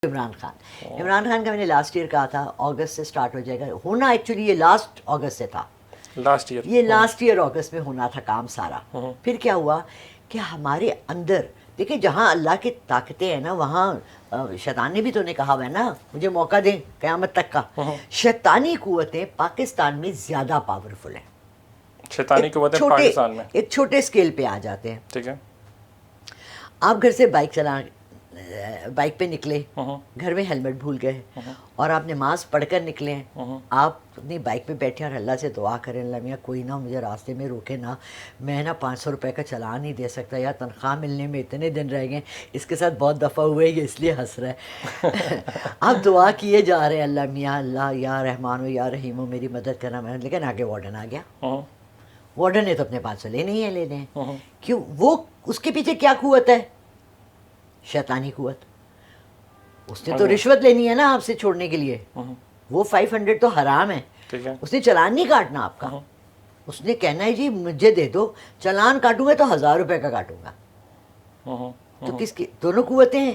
عمران خان کا میں نے لاسٹ ایئر کہا تھا اگست سے سٹارٹ ہو جائے گا ہونا. ایکچولی یہ لاسٹ اگست سے تھا, یہ لاسٹ ایئر اگست میں ہونا تھا کام سارا. پھر کیا ہوا کہ ہمارے اندر دیکھیں جہاں اللہ کی طاقتیں ہیں نا وہاں شیطان نے بھی تو نے کہا ہوا ہے نا مجھے موقع دیں قیامت تک کا. شیطانی قوتیں پاکستان میں زیادہ پاورفل ہیں. شیطانی قوتیں پاکستان میں ایک چھوٹے اسکیل پہ آ جاتے ہیں. ٹھیک ہے, آپ گھر سے بائک پہ نکلے, گھر میں ہیلمٹ بھول گئے اور آپ نماز پڑھ کر نکلے ہیں, آپ اپنی بائک پہ بیٹھے اور اللہ سے دعا کریں اللہ میاں کوئی نہ مجھے راستے میں روکے نا, میں نا 500 روپے کا چلان نہیں دے سکتا یا تنخواہ ملنے میں اتنے دن رہ گئے. اس کے ساتھ بہت دفعہ ہوئے یہ اس لیے ہنس رہا ہے. آپ دعا کیے جا رہے ہیں اللہ میاں اللہ یا رحمان و یا رحیم و میری مدد کرنا, میں لیکن آگے وارڈن آ گیا. وارڈن نے تو اپنے 500 لینے ہی ہیں لینے ہیں. کیوں؟ وہ اس کے پیچھے کیا قوت ہے؟ شیطانی قوت. اس نے تو رشوت لینی ہے نا آپ سے چھوڑنے کے لیے. وہ 500 تو حرام ہے, اس نے چلان نہیں کاٹنا آپ کا. اس نے کہنا ہے جی مجھے دے دو, چلان کاٹوں گا تو 1000 روپے کا کاٹوں گا. تو کس کی دونوں قوتیں ہیں.